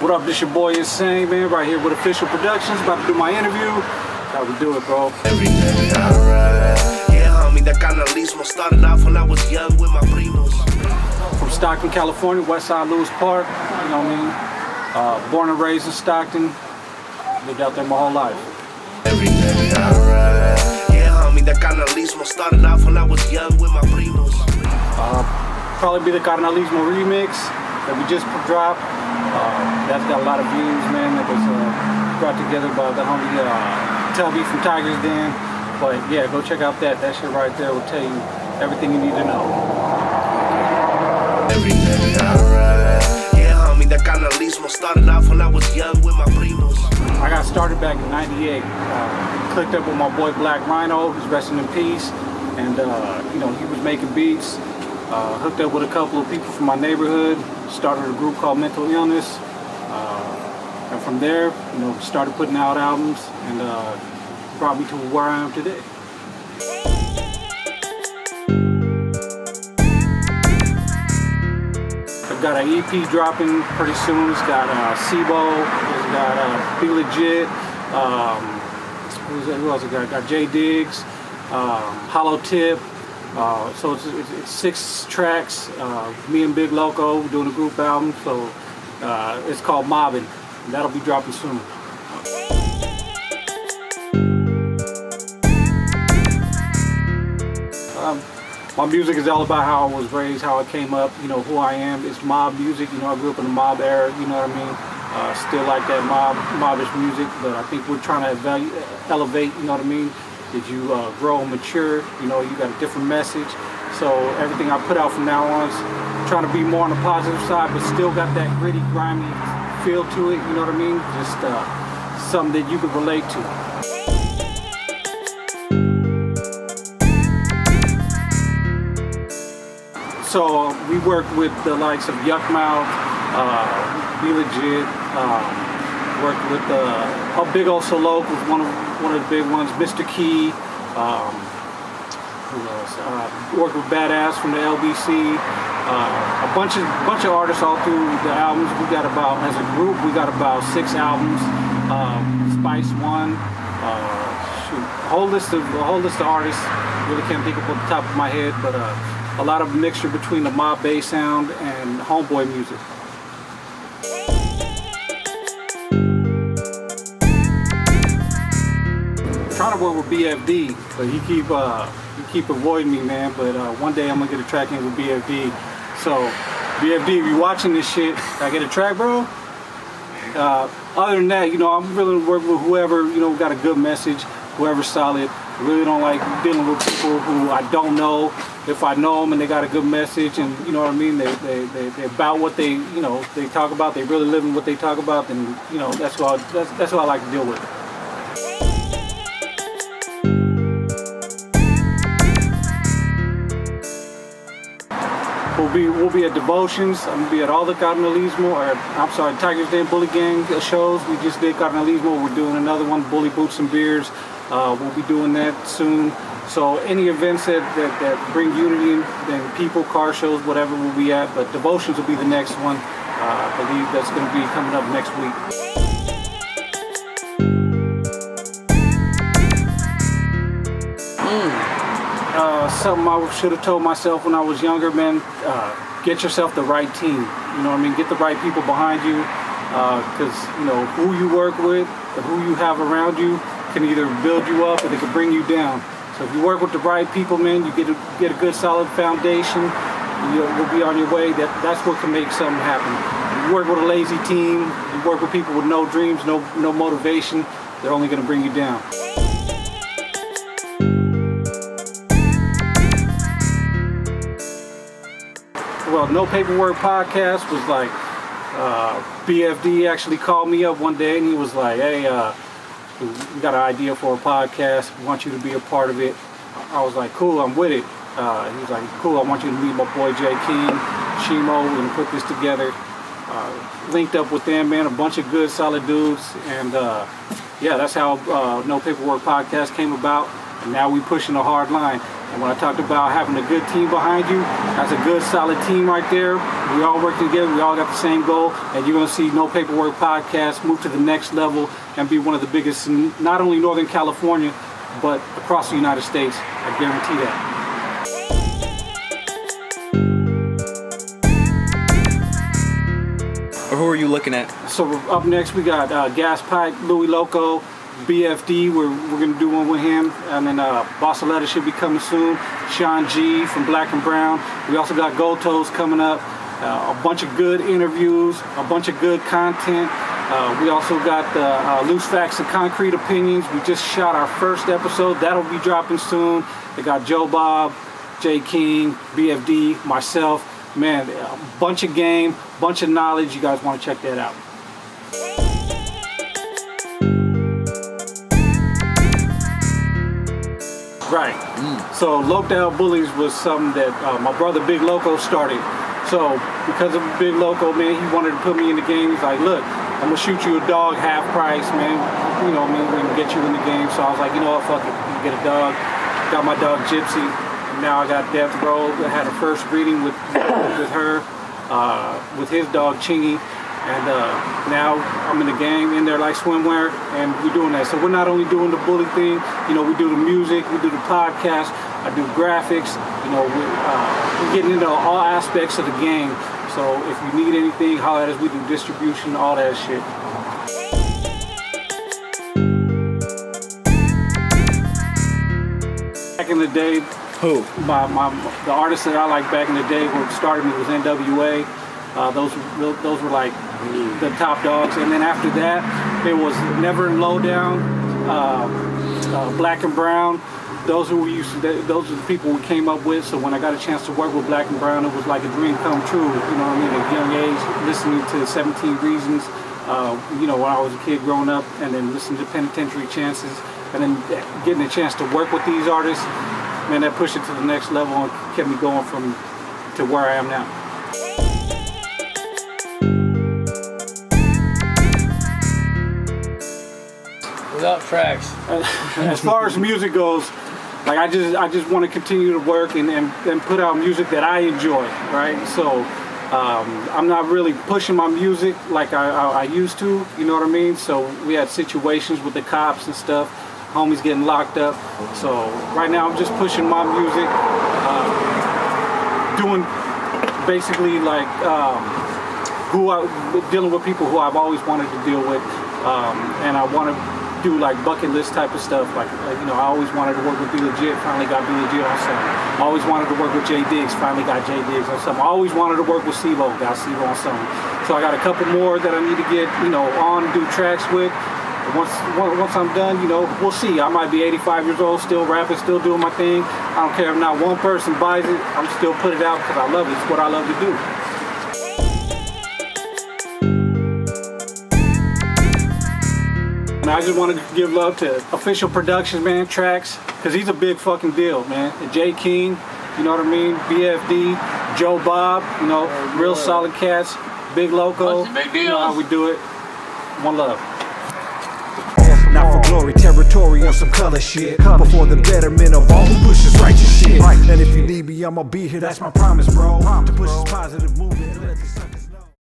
What up, this your boy Insane, man, right here with Official Productions, about to do my interview. How we do it, bro? Everything alright. Yeah, homie, that carnalismo started off when I was young with my primos. From Stockton, California, Westside Lewis Park, you know what I mean? Born and raised in Stockton, lived out there my whole life. Everything alright. Yeah, homie, that carnalismo started off when I was young with my primos. Probably be the Carnalismo remix that we just dropped. That's got a lot of views, man. That was brought together by the homie Tubby from Tiger's Den. But yeah, go check out that. That shit right there will tell you everything you need to know. Everything alright. Yeah, homie, that carnalismo started off when I was young with my primos. I got started back in '98. Clicked up with my boy Black Rhino, who's resting in peace. And you know, he was making beats. Hooked up with a couple of people from my neighborhood. Started a group called Mental Illness. And from there, you know, started putting out albums and brought me to where I am today. I've got an EP dropping pretty soon. It's got Sibo, it's got Be Legit, who else I got? Got J Diggs, Hollow Tip. So it's 6 tracks, me and Big Loco doing a group album, so it's called Mobbin', and that'll be dropping soon. My music is all about how I was raised, how I came up, you know, who I am. It's mob music, you know, I grew up in the mob era, you know what I mean? Still like that mobbish music, but I think we're trying to elevate, you know what I mean? As you grow and mature, you know, you got a different message. So everything I put out from now on is trying to be more on the positive side, but still got that gritty, grimy feel to it, you know what I mean? Just something that you could relate to. So we worked with the likes of Yuck Mouth, Be Legit, worked with Big Ol' Solo was one of the big ones. Mr. Key, who else? Worked with Badass from the LBC. A bunch of artists all through the albums. We got about, as a group, we got about 6 albums. Spice One. A whole list of artists. Really can't think of off the top of my head, but a lot of mixture between the mob bass sound and homeboy music. Trying to work with BFD, but he keep avoiding me, man. But one day I'm gonna get a track in with BFD. So BFD, if you're watching this shit, I get a track, bro. Other than that, you know, I'm really working with whoever, you know, got a good message, whoever's solid. I really don't like dealing with people who I don't know. If I know them and they got a good message, and you know what I mean, they about what they, you know, they talk about. They really live in what they talk about. Then you know, that's what I like to deal with. We'll be at Devotions. I'm gonna be at all the Tiger's Den Bully Gang shows. We just did Carnalismo. We're doing another one, Bully Boots and Beers. We'll be doing that soon. So any events that bring unity and people, car shows, whatever we'll be at. But Devotions will be the next one. I believe that's gonna be coming up next week. Something I should have told myself when I was younger, man, get yourself the right team. You know what I mean? Get the right people behind you, because, you know, who you work with and who you have around you can either build you up or they can bring you down. So if you work with the right people, man, you get a good solid foundation, you'll be on your way. That's what can make something happen. If you work with a lazy team, you work with people with no dreams, no motivation, they're only going to bring you down. Well, No Paperwork Podcast was like, BFD actually called me up one day and he was like, hey, we got an idea for a podcast. We want you to be a part of it. I was like, cool, I'm with it. He was like, cool, I want you to meet my boy Jay King, Shimo, and put this together. Linked up with them, man, a bunch of good, solid dudes. And yeah, that's how No Paperwork Podcast came about. And now we pushing a hard line. And when I talked about having a good team behind you, that's a good solid team right there. We all work together, we all got the same goal, and you're gonna see No Paperwork Podcast move to the next level and be one of the biggest in not only Northern California, but across the United States. I guarantee that. Who are you looking at? So up next we got Gas Pipe, Louis Loco, BFD, we're gonna do one with him, and then Bossaletta should be coming soon. Sean G from Black and Brown. We also got Gold Toes coming up. A bunch of good interviews, a bunch of good content. We also got the Loose Facts and Concrete Opinions. We just shot our first episode. That'll be dropping soon. They got Joe Bob, Jay King, BFD, myself. Man, a bunch of game, bunch of knowledge. You guys want to check that out. Right. So Loped Out Bullies was something that my brother Big Loco started. So because of Big Loco, man, he wanted to put me in the game. He's like, look, I'm gonna shoot you a dog half price, man. You know, man, we're gonna get you in the game. So I was like, you know what, fuck it, you get a dog. Got my dog Gypsy. Now I got Death Row. I had a first breeding with her, with his dog Chingy. And now I'm in the game, in there like swimwear, and we're doing that. So we're not only doing the bully thing, you know, we do the music, we do the podcast, I do graphics, you know, we're getting into all aspects of the game. So if you need anything, holler at us, we do distribution, all that shit. Back in the day, Who? the artists that I like back in the day who started me was NWA. Those were like the top dogs, and then after that there was Never and Lowdown, Black and Brown. Those are those are the people we came up with. So when I got a chance to work with Black and Brown, it was like a dream come true. You know what I mean? At a young age, listening to 17 Reasons. You know, when I was a kid growing up, and then listening to Penitentiary Chances, and then getting a chance to work with these artists, man, that pushed it to the next level and kept me going to where I am now. Without tracks. As far as music goes, like I just want to continue to work and put out music that I enjoy, right? So I'm not really pushing my music like I used to, you know what I mean? So we had situations with the cops and stuff, homies getting locked up. So right now I'm just pushing my music, doing basically like dealing with people who I've always wanted to deal with, and I want to do like bucket list type of stuff. Like you know, I always wanted to work with Be Legit, finally got Be Legit on something. I always wanted to work with Jay Diggs, finally got Jay Diggs on something. I always wanted to work with CeeLo, got CeeLo on something. So I got a couple more that I need to get, you know, on, do tracks with. Once I'm done, you know, we'll see. I might be 85 years old, still rapping, still doing my thing. I don't care if not one person buys it, I'm still putting it out because I love it. It's what I love to do. And I just wanted to give love to Official Productions, man, tracks, because he's a big fucking deal, man. And Jay King, you know what I mean? BFD, Joe Bob, you know, real solid cats. Big Loco, Big you know how we do it. One love. Not for glory, territory, or some color shit. Before the betterment of all who pushes righteous shit. And if you need me, I'ma be here, that's my promise, bro. To push this positive movement.